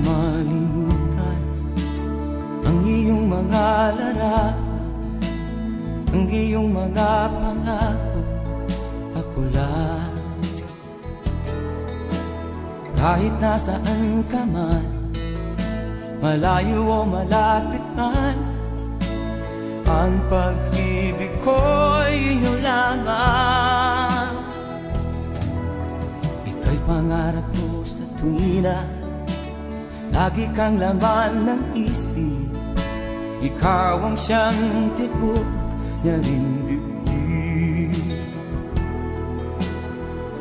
malimutan ang iyong mga larawan, ang iyong mga pangako. Ako lang, kahit nasaan ka man, malayo o malapit man, ang pag-ibig ko'y iyong lamang. Ika'y pangarap ko sa tuwina, lagi kang laman ng isip. Ikaw ang siyang tibok niya rin dibdib.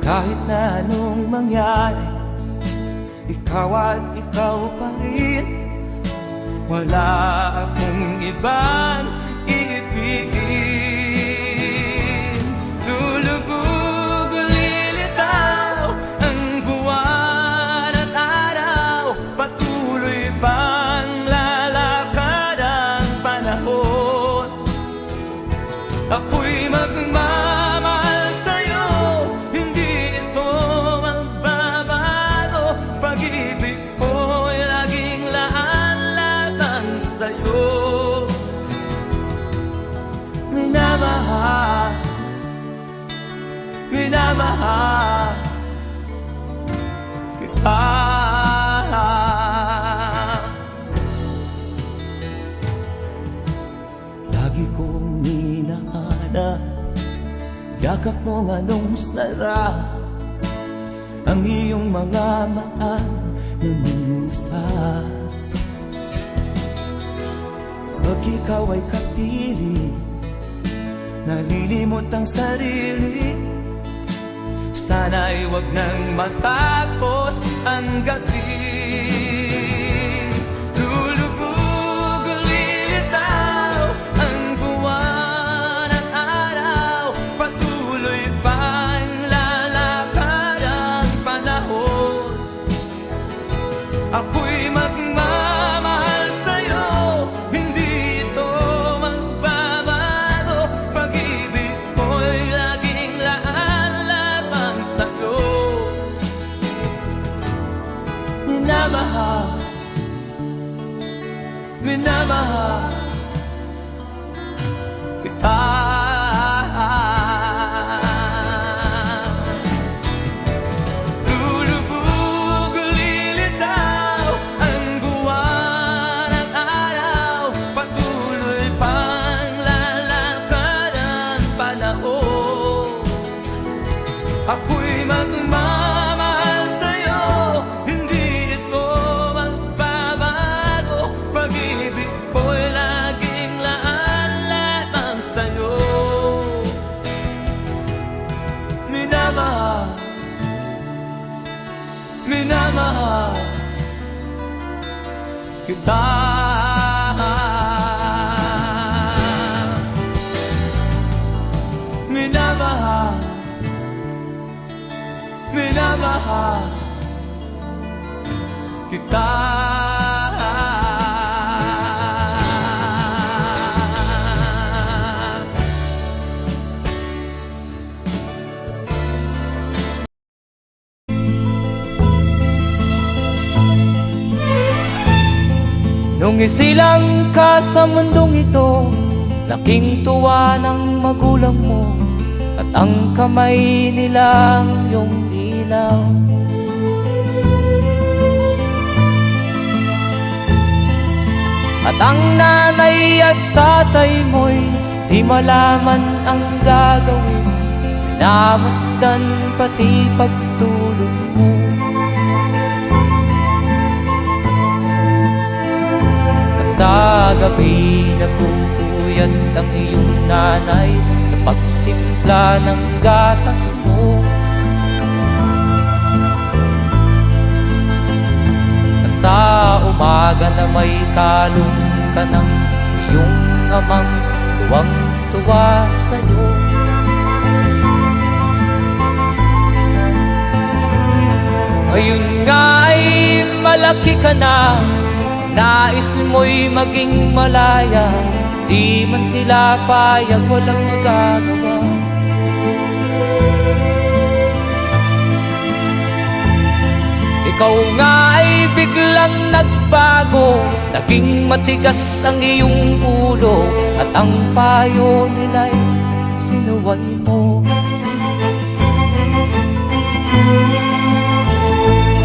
Kahit na anong mangyari, ikaw at ikaw pa rin. Wala akong ibang iibigin. Lulubog o lilitaw ang buwan at araw, patuloy pang lalakad ang panahon. Ako'y magmamahal sa'yo, hindi ito magbabago. Pag-ibig ko'y laging laan lamang sa'yo. Minamahal, minamahal kita. Lagi kong minahana, yakap mong anong sarap, ang iyong mga maan na musa. Pag ikaw ay kapili, nalilimot ang sarili. Sana'y wag nang matapos ang gabi. Lulubog o lilitaw ang buwan at araw, patuloy pang lalakad ang panahon. Ako'y magmamahal sa'yo, hindi ito magbabago. Pag-ibig ko'y laging laan lamang sa'yo. Minamahal, minamahal kita. Lulubog o lilitaw ang buwan at araw, patuloy pang lalakad ang panahon. Ako'y magmamahal sa'yo, hindi ito magbabago. Pag-ibig ko'y laging laan lamang sa'yo. Minamahal, minamahal kita. Minamahal, minamahal kita. Nung isilang ka sa mundong ito, laking tuwa ng magulang mo, at ang kamay nilang iyong ilaw. At ang nanay at tatay mo'y di malaman ang gagawin, namasdan pati pagtulog mo. At sa gabi napupuyat ang iyong nanay sa pagtimpla ng gatas mo. At sa umaga na may kalong ka ng iyong amang tuwang-tuwa sa'yo. Ngayon nga ay malaki ka na, nais mo'y maging malaya, di man sila payag, walang magagawa. Ikaw nga ay biglang nagbago, naging matigas ang iyong ulo, at ang payo nila'y sinuway mo.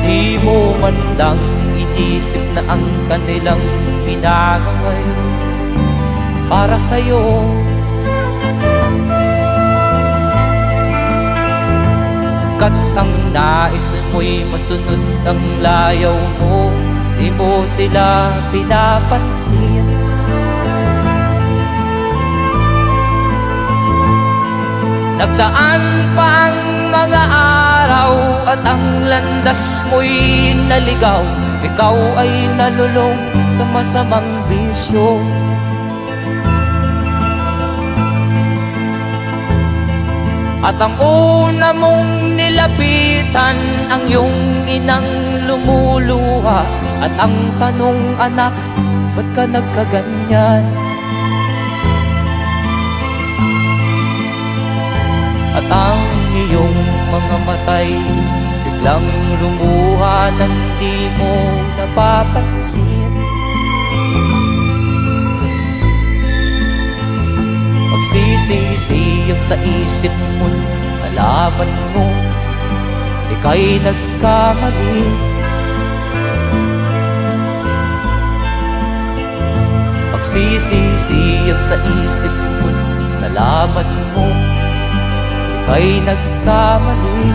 Di mo man lang inisip na ang kanilang pinagangay para sa'yo. Kat ang nais mo'y masunod ang layaw mo, di mo sila pinapansin. Nagdaan pa ang mga araw at ang landas mo'y naligaw, ikaw ay nalulong sa masamang bisyo. At ang una mong nilapitan, ang iyong inang lumuluha, at ang tanong, anak, ba't ka nagkaganyan? At ang iyong mga matay biglang lumuha nang di mo napapansin. Magsisisiyag sa isip mo, nalaman mo ika'y nagkamali. Magsisisiyag sa isip mo, nalaman mo ika'y nagkamali.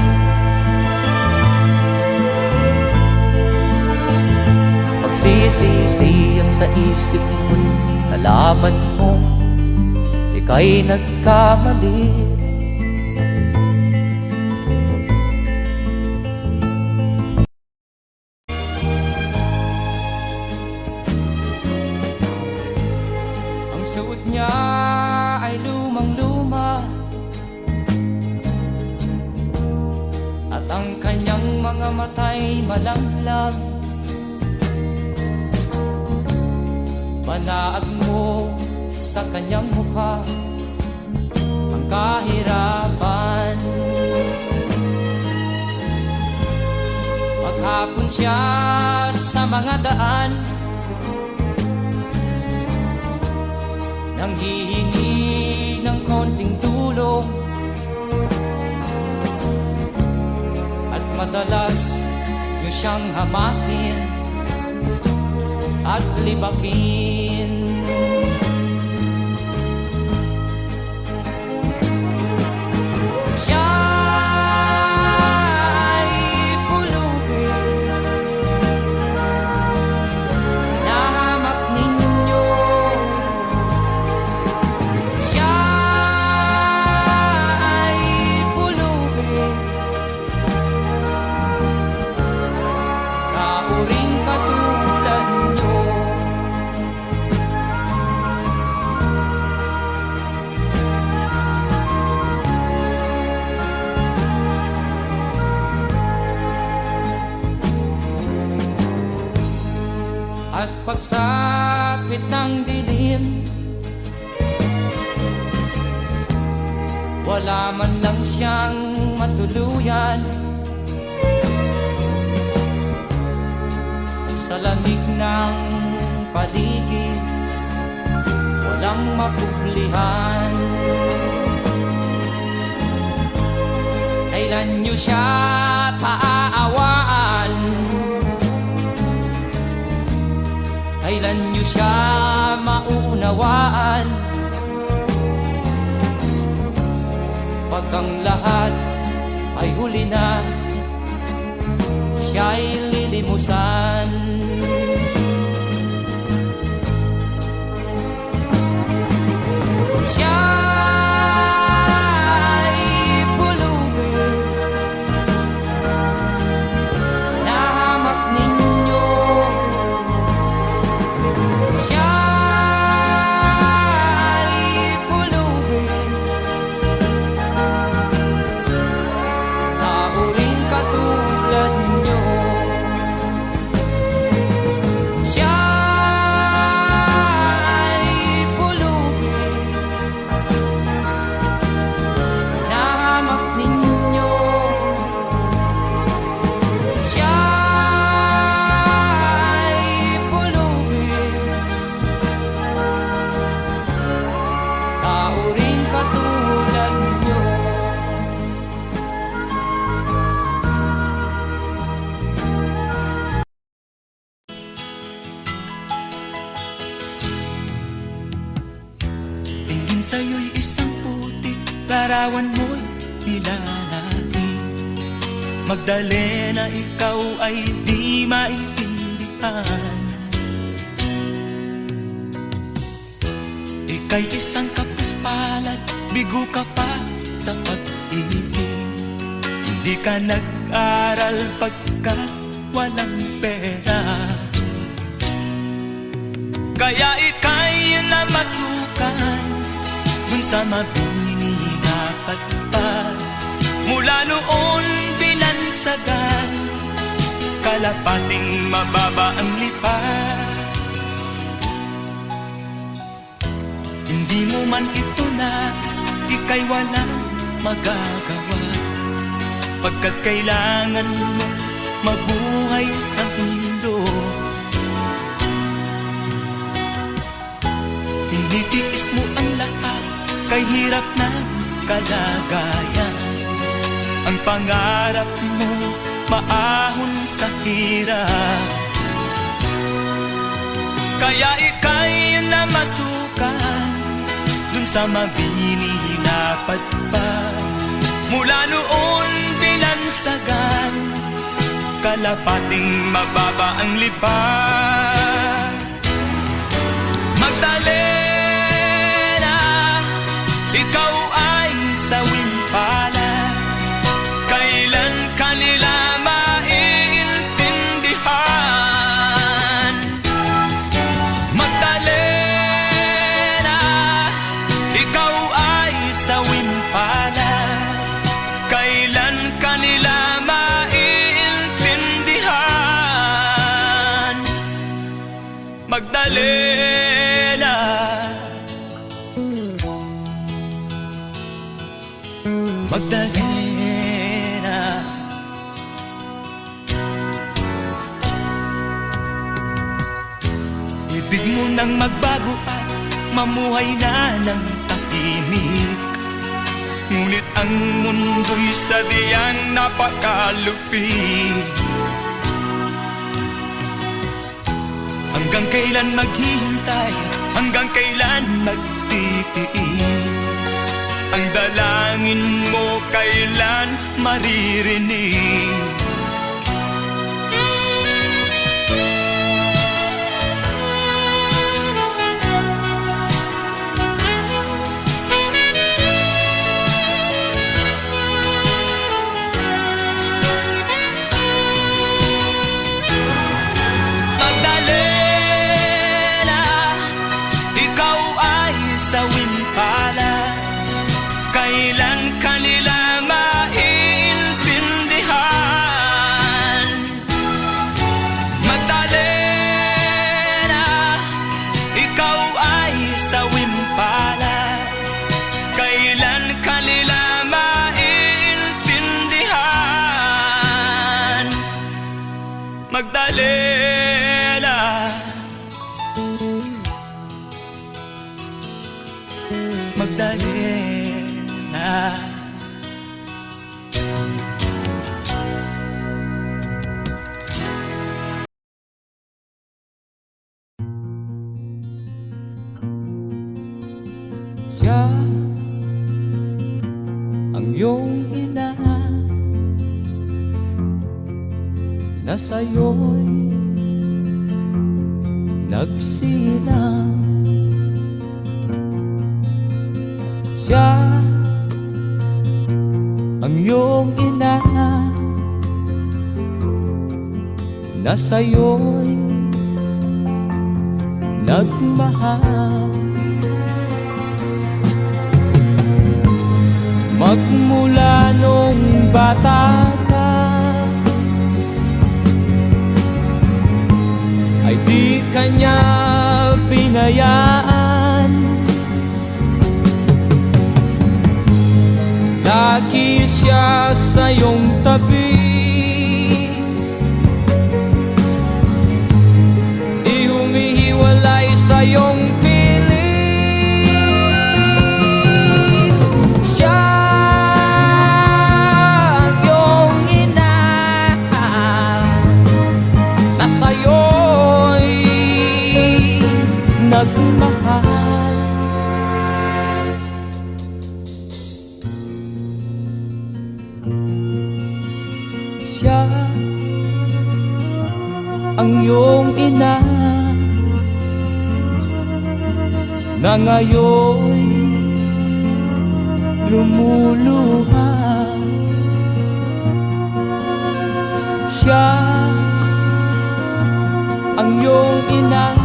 Magsisisiyag sa isip mo, nalaman mo ika'y nagkamali. Ang suot niya ay lumang-luma, at ang kanyang mga mata'y malamlam. Manaag mo sa kanyang mukha ang kahirapan. Maghapon siya sa mga daan, nanghihingi ng konting tulong, at madalas niyo siyang hamakin at libakin. Siya ay pulubin, nahamak ninyo. Siya ay pulubin, kauring katulad nyo. At pagsapit ng dilim, wala man lang siyang matuluyan. Sa lamig ng paligid, walang mapublihan. Kailan niyo siya paaawaan? Kailan niyo siya maunawaan? Pag ang lahat ay huli na, siya'y lilimusan. Siya ay pulubin, nahamak ninyo. Siya ay pulubin, nauring katulad nyo. Siya ay pulubin, sa'yo'y isang putik, larawan mo'y nilalaki. Magdalena, ikaw ay di maintindihan. Ika'y isang kapuspalad, bigo ka pa sa pag-ibig. Hindi ka nag-aral pagkat walang pera, kaya ika'y namasukan dun sa mabini na patpad. Mula noon binansagan, kalapating mababa ang lipad. Hindi mo man ito nais, ika'y walang magagawa, pagkat kailangan mo mabuhay sa mundo. Tinitiis mo ang lahat, kay hirap na kalagayan. Ang pangarap mo maahon sa hirap, kaya ika'y namasukan dun sa mabini na patpad. Mula noon binansagan, kalapating mababa ang lipad. Magdalena, ikaw ay sawing palad, kailan kanila maiintindihan? Magdalena, ikaw ay sawing palad, kailan kanila Magdalena. Magdalena, ibig mo nang magbago at mamuhay na ng tahimik. Ngunit ang mundo'y sadyang napakalupit. Hanggang kailan maghihintay, hanggang kailan magtitiis? Ang dalangin mo kailan maririnig? Kailan kanila maiintindihan? Magdalena, ikaw ay sawing palad, kailan kanila maiintindihan? Magdalena, Magdalena. Siya ang iyong ina na sa'yo'y nagsilang. Siya ang iyong ina na sa'yo'y nagmahal. Magmula nung bata ka ay di kanya binayaan. Lagi siya sa iyong tabi, di humihiwalay sa iyong piling. Siya ang iyong ina na sa'yo'y nagmahal. Siya ang iyong ina na ngayon lumuluha. Siya ang iyong ina.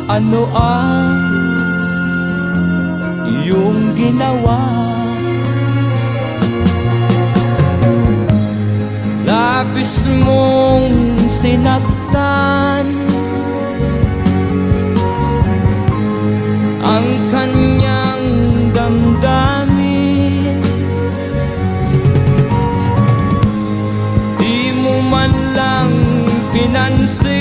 Ano ang iyong ginawa? Labis mong sinaktan ang kanyang damdamin. Di mo man lang pinansin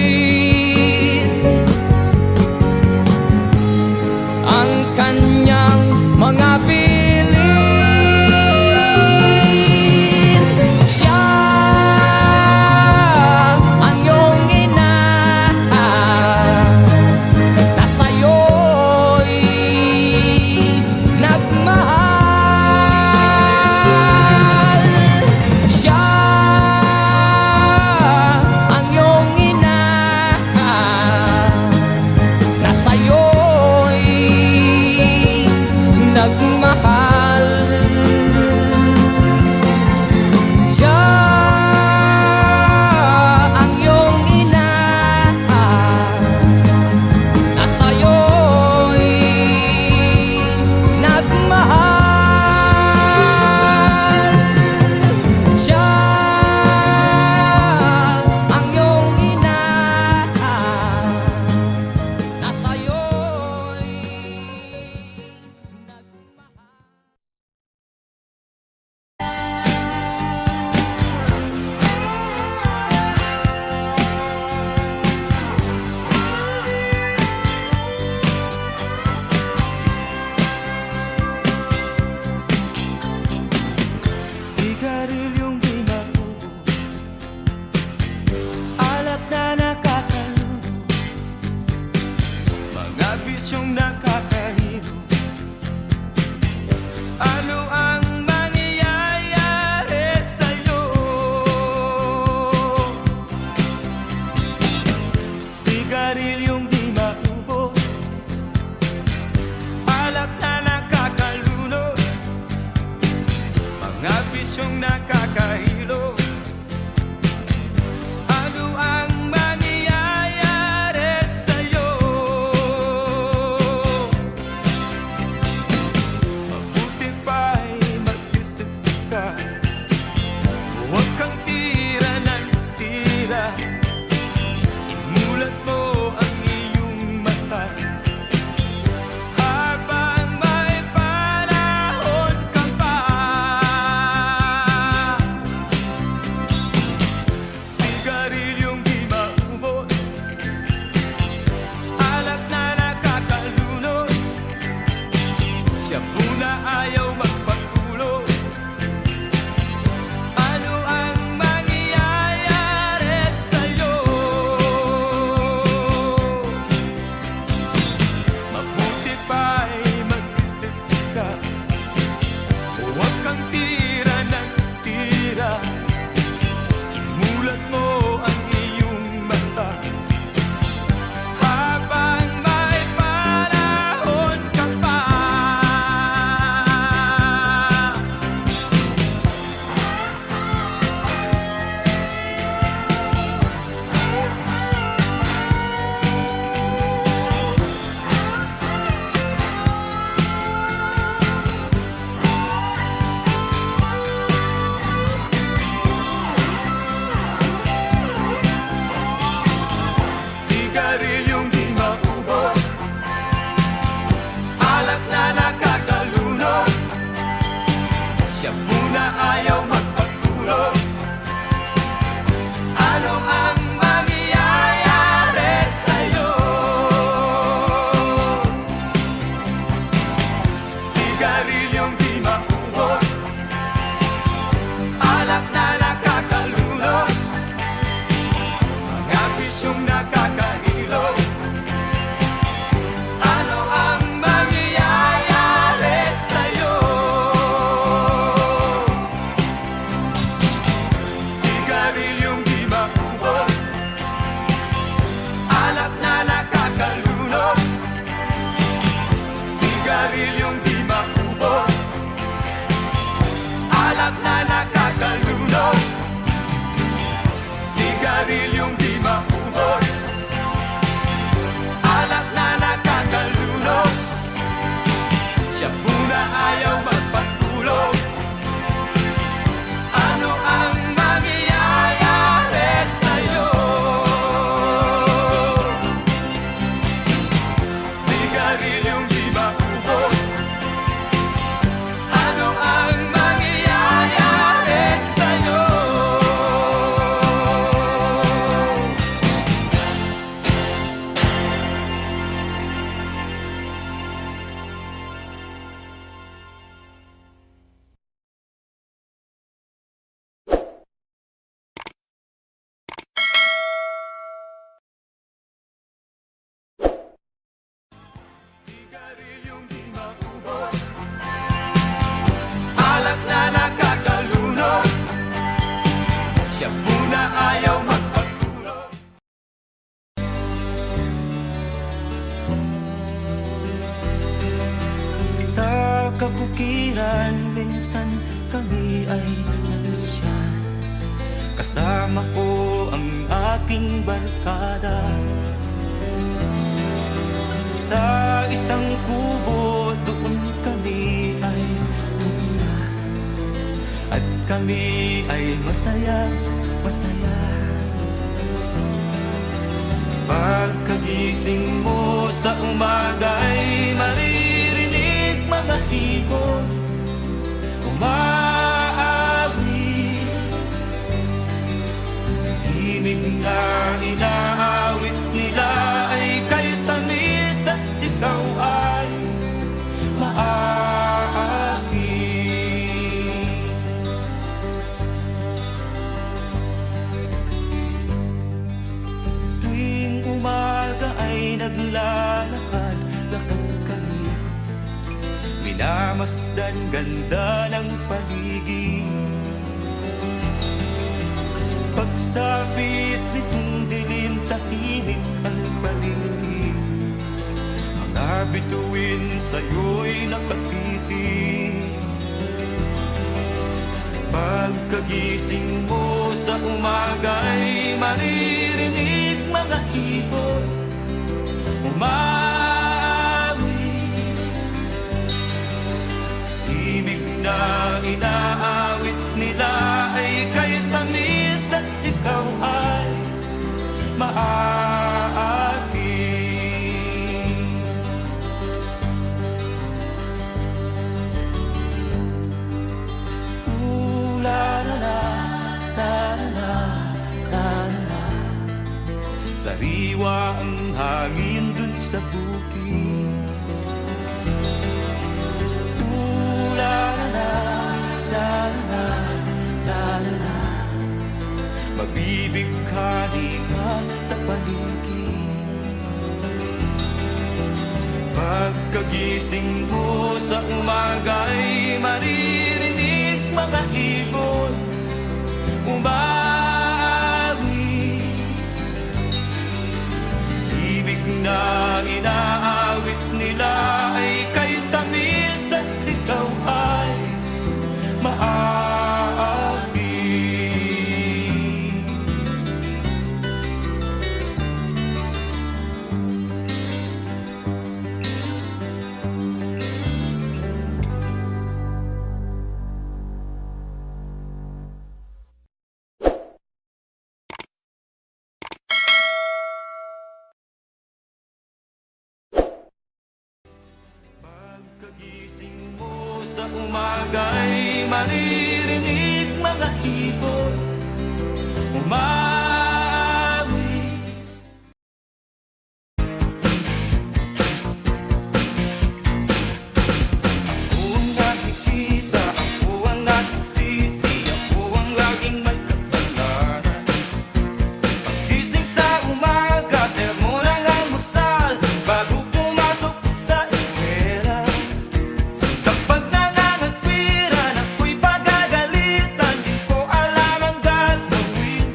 ang kanyang mga bilin. Siya ang iyong ina na sa'yo'y nagmahal. Siya ang iyong ina na sa'yo'y nagmahal. Siya ang iyong ina na sa'yo'y nagmahal. Siya ang iyong ina na sa'yo'y nagmahal. Sigarilyong di maubos, alak na nakakalubo, mga bisyong nakakahilo. Ano ang mangyayari sa'yo? Sigarilyong di maubos, alak na nakakalunod, mga bisyong nakakahilo. Ano ang mangyayari sa'yo? Mabuti pa'y mag-isip ka, huwag kang tira ng tira. Imulat mo ang iyong mata habang may panahon ka pa. Sigarilyong di maubos, alak na nakakalunod, siya muna ayaw magpagulo. Ano ang mangyayari sa'yo? Mabuti pa'y mag-isip ka, huwag kang tira ng tira. Imulat mo ang iyong mata habang may panahon ka pa. Sigarilyong di maubos, alak na nakakalunod, siya muna ayaw magpagtulog. Ano ang mangyayari sa'yo? Sigarilyong di maubos, alak na nakakalunod, mga bisyong nakakahilo. Ano ang mangyayari sa'yo? alak na nakakalunod, siya muna ayaw magpatulog. Sa kabukiran, minsan kami ay nalasyan. Kasama ko ang aking barkada. Sa isang kubo, doon kami ay tumira. At kami ay masaya, masaya. Pagkagising mo sa umaga ay maririnig mga ibon umaawi. Himig na inaawit nila ay kay tamis at ikaw ay maaaki. Tuwing umaga ay naglalakad-lakad kami, minamasdan ganda ng paligid. Pagsapit nitong dilim, tahimik ang paligid. Mga bituin sa'yo'y nakatitig. Pagkagising mo sa umaga'y maririnig mga ibon umawi. Ibig na inaawit nila ay kay tamis at ikaw ay maaaki. Sariwa ang hangin dun sa bukid. Mabibighani ka sa paligid. Pagkagising mo sa umaga'y maririnig mga ibon umawi. Ibig na inaawit nila ay kay tamis at ikaw ay maaaki. Pagkagising mo sa umaga'y maririnig mga ibon umawi. Ako ang nakikita, ako ang nasisisi, ako ang laging may kasalanan. Paggising sa umaga, sermon ang almusal bago pumasok sa eskwela. Kapag nangangagpiran, ako'y pagagalitan, di ko alam ang gagawin.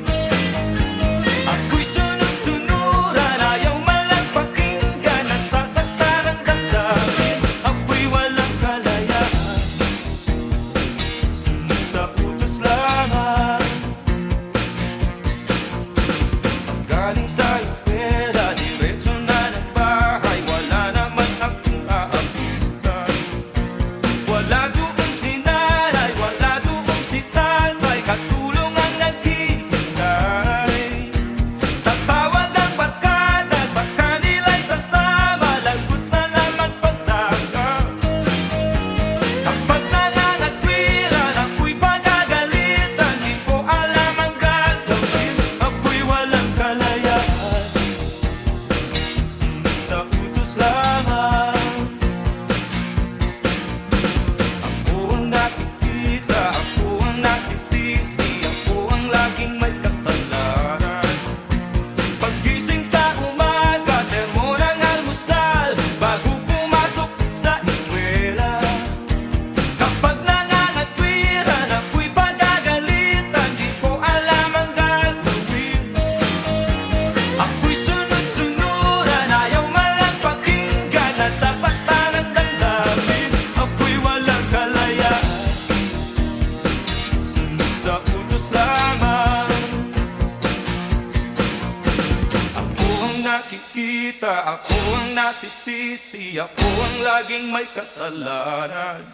nakikita, ako ang nasisisi, ako ang laging may kasalanan.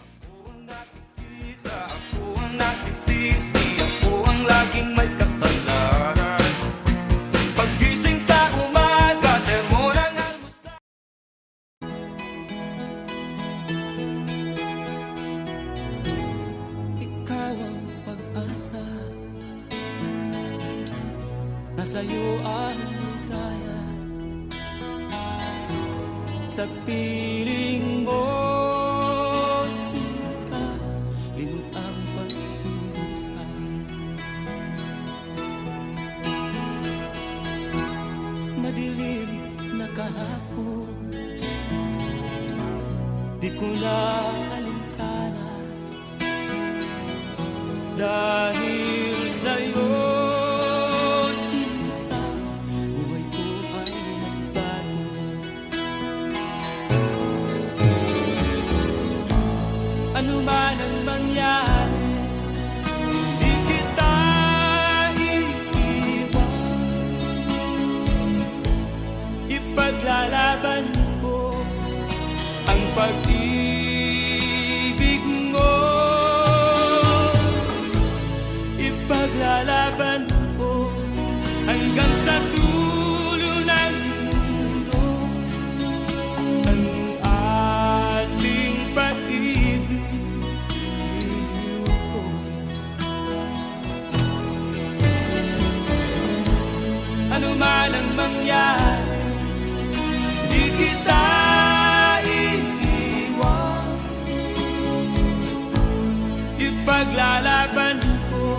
Ako ang nakikita, ako ang nasisisi, ako ang laging may kasalanan. Paggising sa umaga, sermon ang almusal. Ikaw ang pag-asa, nasa'yo ang ligaya. Sa piling mo, sinta, limot ang pagdudusa. Madilim na kahapon, di ko na alintana. Dahil sa'yo, sinta, buhay ko ay nagbago. Ano man ang mangyari, di kita iiwan. Ipaglalaban ko ang pag-ibig mo. Ipaglalaban ko hanggang sa dulo ng mundo ang ating pag-ibig ko. Ano man ang mangyari, di kita iiwan. Ipaglalaban ko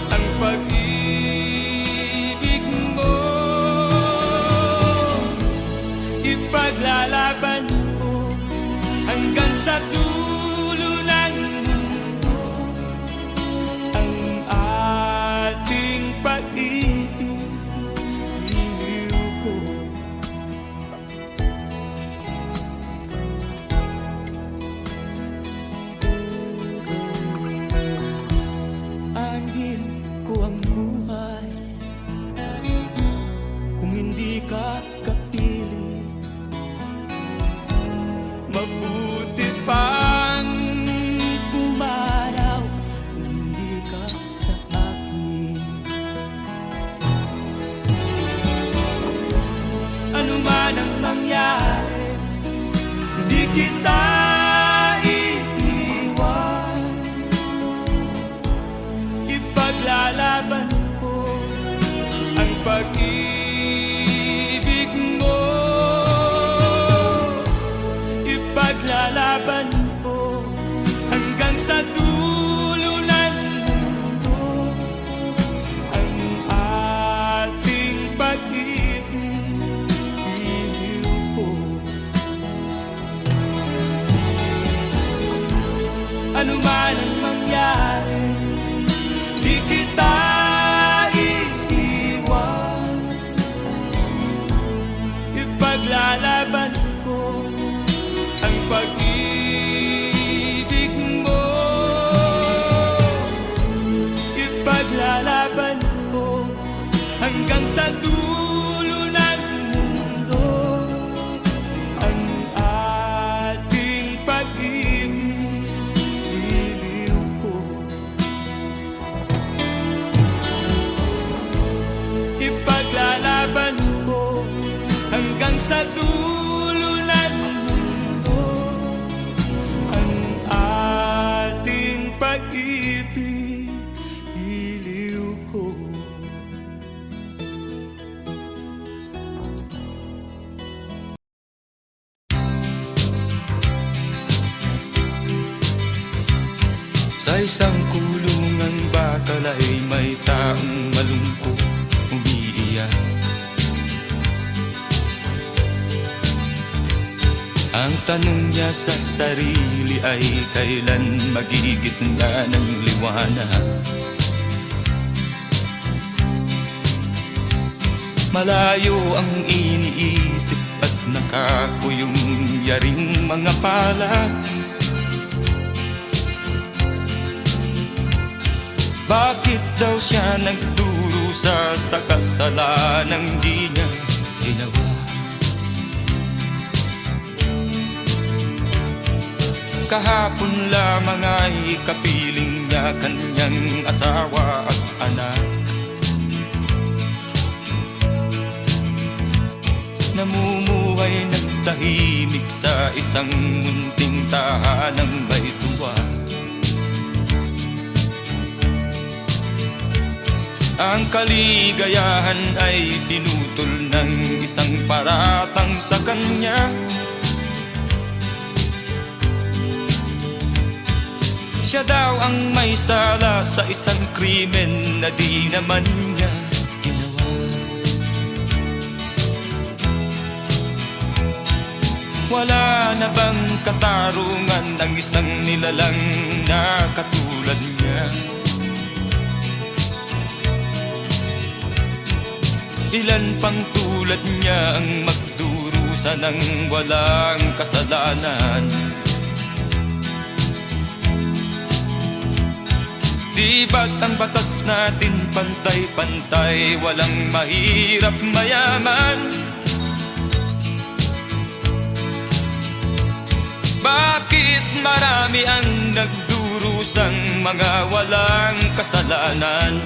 ang pag-ibig mo. Ipaglalaban ko hanggang sa dulo ng mundo ang ating pag-ibig ko. Aanhin ko ang buhay kung hindi ka kapili. Mabuti pang pumaraw kung hindi ka sa akin. Ano man ang mangyari, di kita iiwan. Ipaglalaban ko ang pag-ibig mo. Ipaglalaban ko hanggang sa dulo ng mundo ang ating pag-ibig ko. Ano man ang mangyari, di kita iiwan. Ipaglalaban ko ang pag-ibig mo. Ipaglalaban ko hanggang sa dulo ng mundo ang ating pag-ibig ko. Ipaglalaban ko hanggang sa dulo ng mundo ang ating pag-ibig ko. Sa isang kulungan bakal ay may taong malungkot umiiyak. Ang tanong niya sa sarili ay kailan magigising na ng liwanag. Malayo ang iniisip at nakakuyong yaring mga palad. Bakit daw siya nagdurusa sa kasalanang di niya ginawa? Kahapon lamang ay kapiling niya kanyang asawa at anak. Namumuhay nagtahimik sa isang munting tahanang may tuwa. Ang kaligayahan ay pinutol ng isang paratang sa kanya. Siya daw ang may sala sa isang krimen na di naman niya ginawa. Wala na bang katarungan ang isang nilalang na katulad niya? Ilan pang tulad niya ang magdurusa ng walang kasalanan? Di ba't ang batas natin pantay-pantay, walang mahirap mayaman? Bakit marami ang nagdurusang mga walang kasalanan?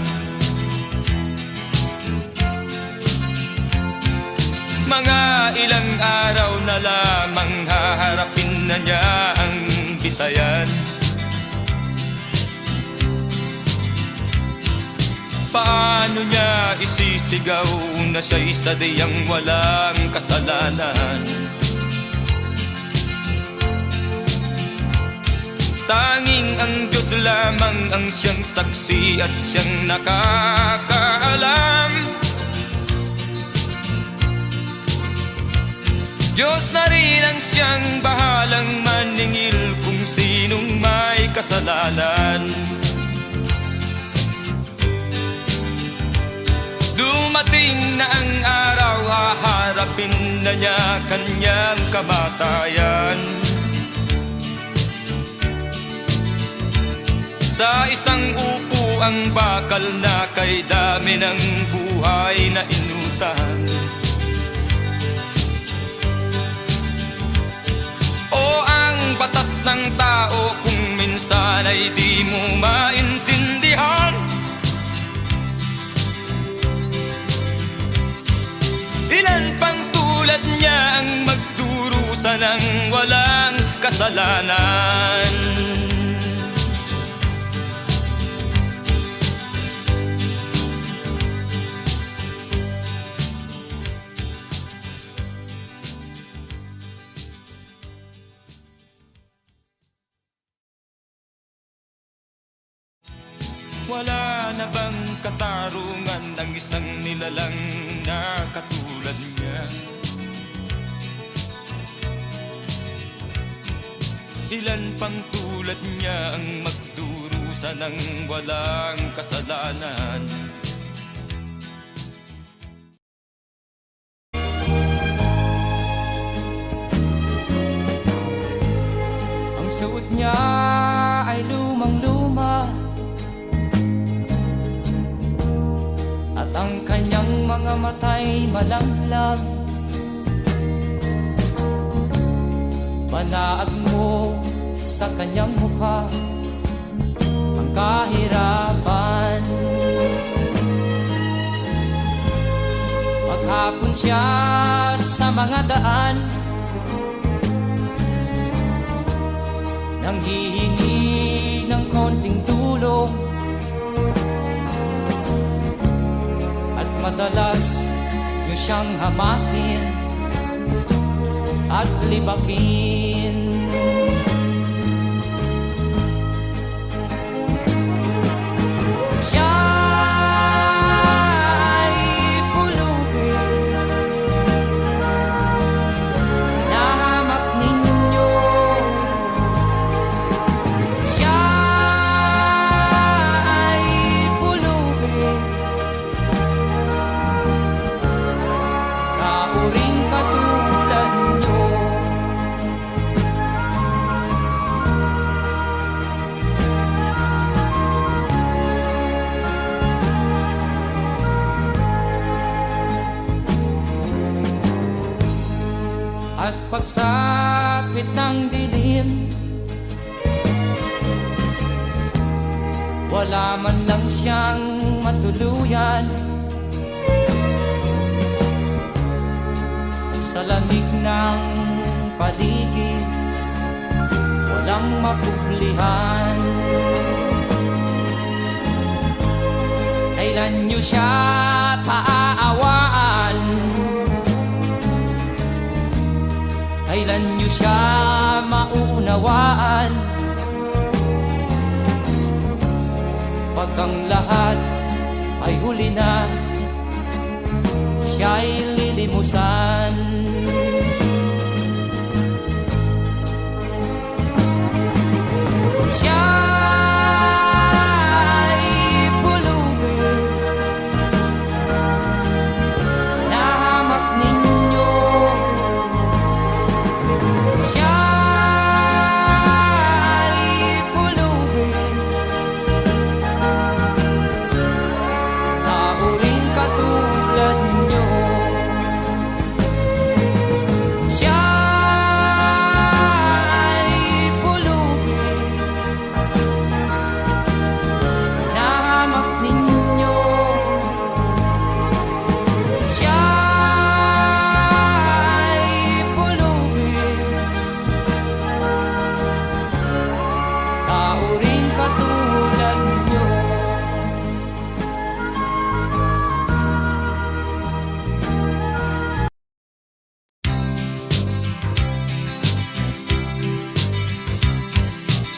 Mga ilang araw na lamang haharapin na niya ang bitayan. Paano niya isisigaw na siya'y sadyang walang kasalanan? Tanging ang Diyos lamang ang siyang saksi at siyang nakakaalam. Diyos na rin ang siyang bahalang maningil kung sinong may kasalanan. Dumating na ang araw, haharapin na niya kanyang kamatayan. Sa isang upo ang bakal na kay dami ng buhay na inutang. O ang batas ng tao kung minsan ay di mo maintindihan. Ilan pang tulad niya ang magdurusa ng walang kasalanan? Wala na bang katarungan ang isang nilalang na katulad niya? Ilan pang tulad niya ang magdurusa ng walang kasalanan? Ang suot niya ay lumang-luma, at ang kanyang mga mata'y malamlam. Manaag mo sa kanyang mukha ang kahirapan. Maghapon siya sa mga daan, nanghihingi ng konting tulong, at madalas nyo siyang hamakin at libakin. Siya ay pulubin, nahamak ninyo. Siya ay pulubin, kauring katulad nyo. At pagsapit ng dilim, wala man lang siyang matuluyan. Sa lamig ng paligid, walang mapublihan. Kailan niyo siya paaawaan? Kailan niyo siya maunawaan? Pag ang lahat ay huli na, siya'y lilimusan. Siya'y pulubin na hamak ninyo. Siya'y pulubin na uring katulad nyo. Siya'y pulubin na hamak ninyo. Siya'y pulubin na uring katulad nyo.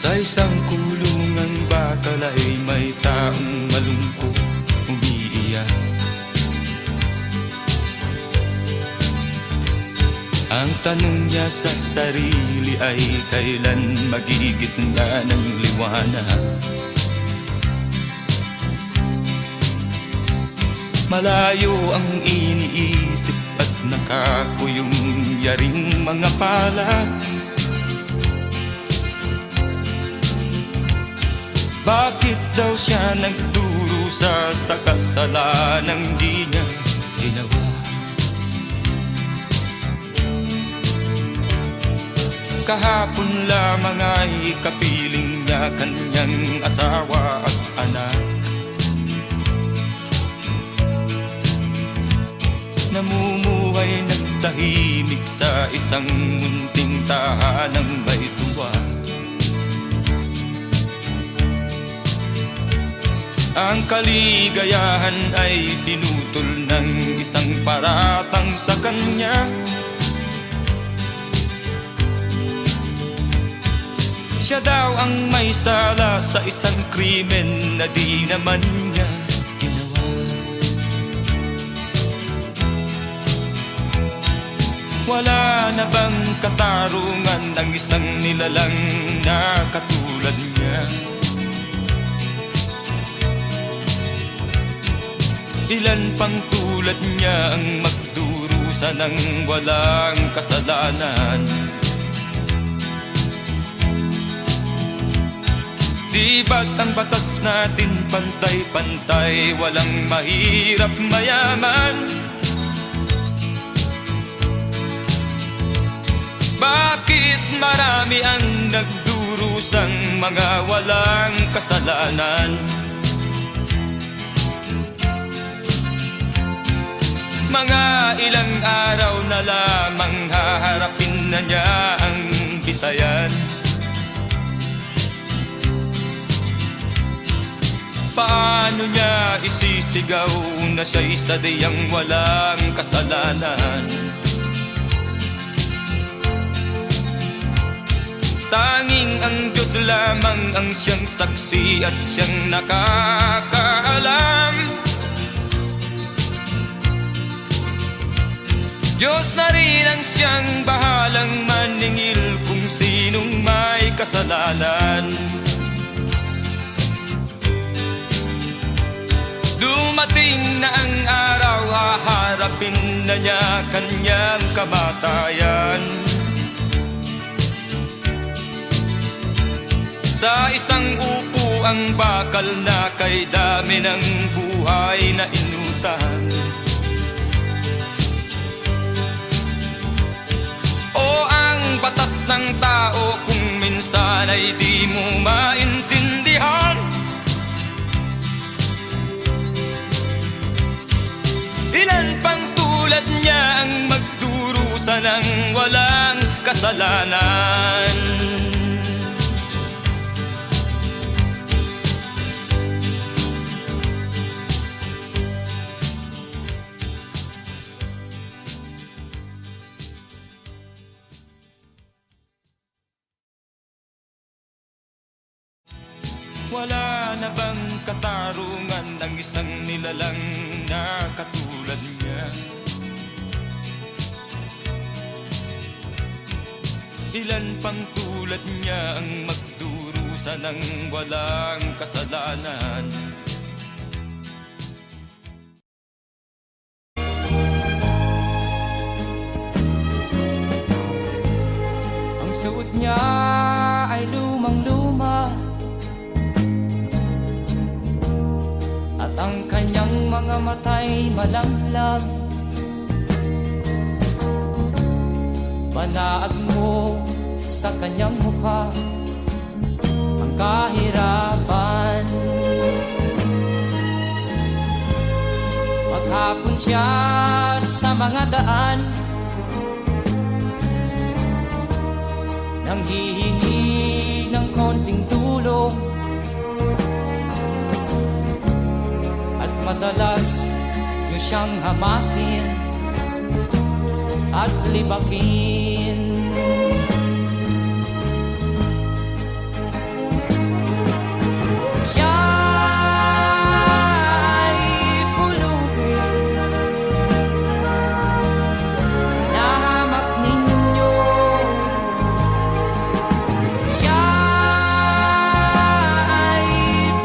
Sa isang kulungan bakal ay may taong malungkot umiiyak. Ang tanong niya sa sarili ay kailan magigising na ng liwanag. Malayo ang iniisip at nakakuyong yaring mga palad. Bakit daw siya nagdurusa sa kasalanang di niya ginawa? Kahapon lamang ay kapiling niya kanyang asawa at anak. Namumuhay ng tahimik sa isang munting tahanang may tuwa. Ang kaligayahan ay pinutol ng isang paratang sa kanya. Siya daw ang may sala sa isang krimen na di naman niya ginawa. Wala na bang katarungan ang isang nilalang na katulad niya? Ilan pang tulad niya ang magdurusa ng walang kasalanan? Di ba't ang batas natin pantay-pantay, walang mahirap mayaman? Bakit marami ang nagdurusang mga walang kasalanan? Mga ilang araw na lamang haharapin na niya ang bitayan. Paano niya isisigaw na siya'y sadyang walang kasalanan? Tanging ang Diyos lamang ang siyang saksi at siyang nakakaalam. Diyos na rin ang siyang bahalang maningil kung sinong may kasalanan. Dumating na ang araw, haharapin na niya kanyang kamatayan. Sa isang upo ang bakal na kay dami ng buhay na inutang. sana'y di mo maintindihan. Ilan pang tulad niya ang magdurusa ng walang kasalanan. Wala na bang katarungan ng isang nilalang na katulad niya? Ilan pang tulad niya ang magdurusa ng walang kasalanan? Ang suot niya ay lumang-luma, at ang kanyang mga mata'y malamlam. Panaag mo sa kanyang mukha ang kahirapan. Maghapon siya sa mga daan, nanghihingi ng konting tulong, at madalas niyo siyang hamakin at libakin. Siya ay pulubin na hamak ninyo. Siya ay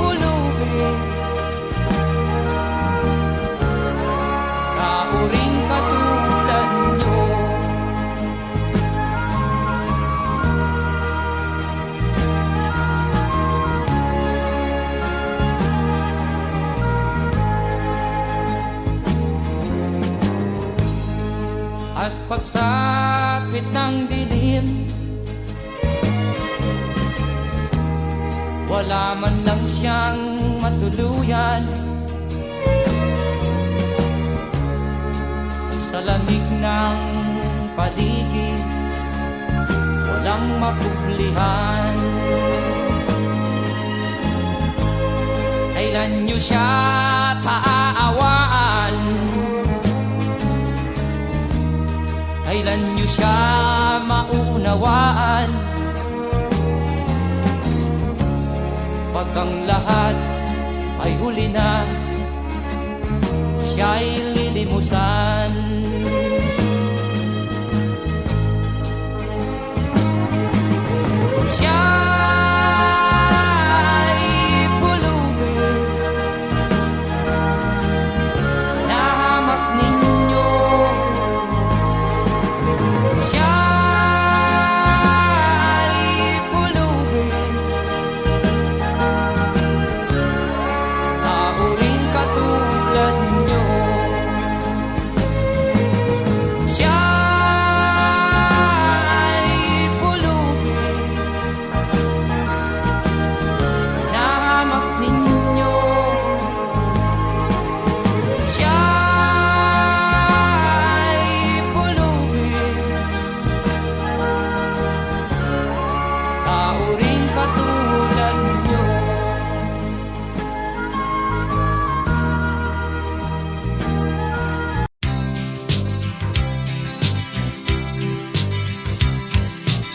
pulubin kauring katulad nyo. At pagsapit ng dilim, wala man lang siyang matuluyan. Sa lamig ng paligid, walang mapuplihan. Kailan niyo siya paaawaan? Kailan niyo siya maunawaan? Pag ang lahat ay huli na, siya'y lilimusan. Siya'y pulubin na hamak ninyo. Siya'y pulubin na uring katulad nyo. Siya ay pulubin na hamak ninyo. Siya ay pulubin kauring katulad nyo.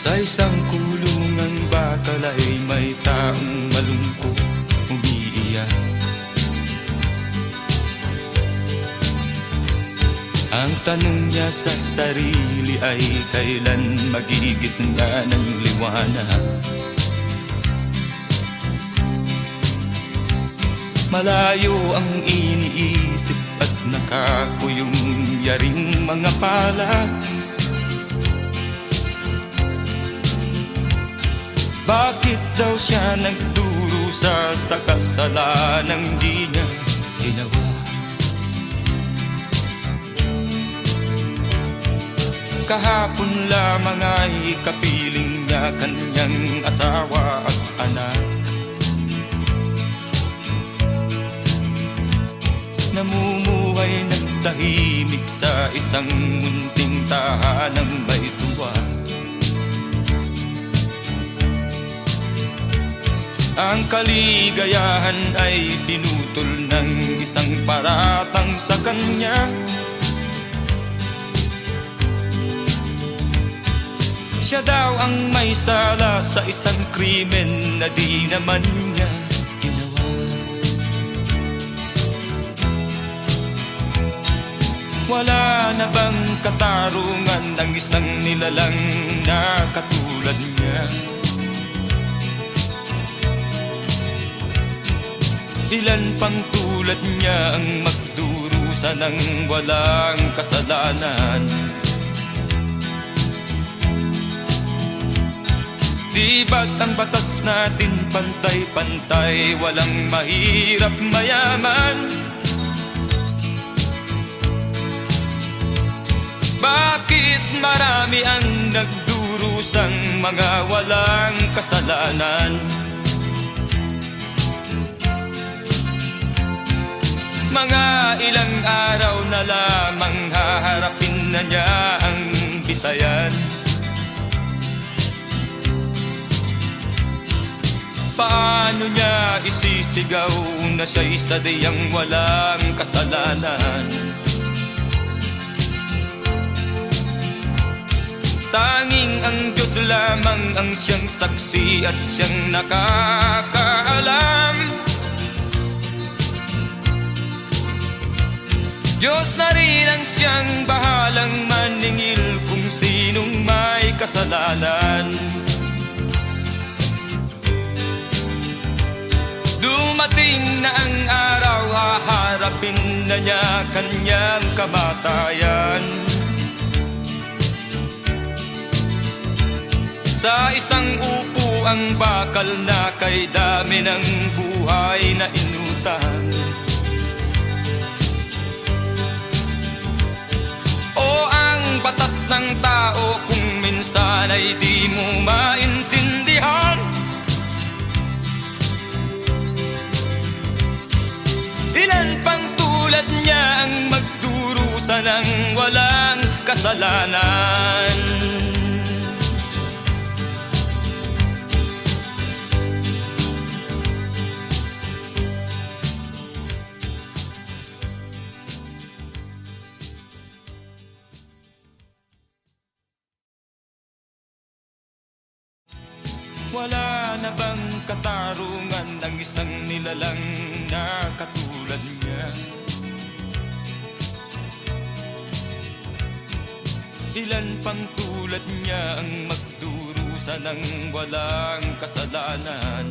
Sa isang kulungang bakal ay may taong malungkot umiiyak. Ang tanong niya sa sarili ay kailan magigising na ng liwanag. Malayo ang iniisip at nakakuyong yaring mga palad. Bakit daw siya nagdurusa sa kasalanang di niya ginawa? Kahapon lamang ay kapiling niya kanyang asawa at anak. Namumuhay ng tahimik sa isang munting tahanang may tuwa. Ang kaligayahan ay pinutol ng isang paratang sa kanya. Siya daw ang may sala sa isang krimen na di naman niya ginawa. Wala na bang katarungan ng isang nilalang na katulad niya? Ilan pang tulad niya ang magdurusa ng walang kasalanan? Di ba't ang batas natin pantay-pantay, walang mahirap mayaman? Bakit marami ang nagdurusang mga walang kasalanan? Mga ilang araw na lamang haharapin na niya ang bitayan. Paano niya isisigaw na siya'y sadyang walang kasalanan? Tanging ang Diyos lamang ang siyang saksi at siyang nakakaalam. Diyos na rin ang siyang bahalang maningil kung sinong may kasalanan. Dumating na ang araw, haharapin na niya kanyang kamatayan. Sa isang upo ang bakal na kay dami ng buhay na inutang. O ang batas ng tao kung minsan ay di mo maintindihan. Ilan pang tulad niya ang magdurusa ng walang kasalanan? Wala na bang katarungan ng isang nilalang na katulad niya? Ilan pang tulad niya ang magdurusa ng walang kasalanan?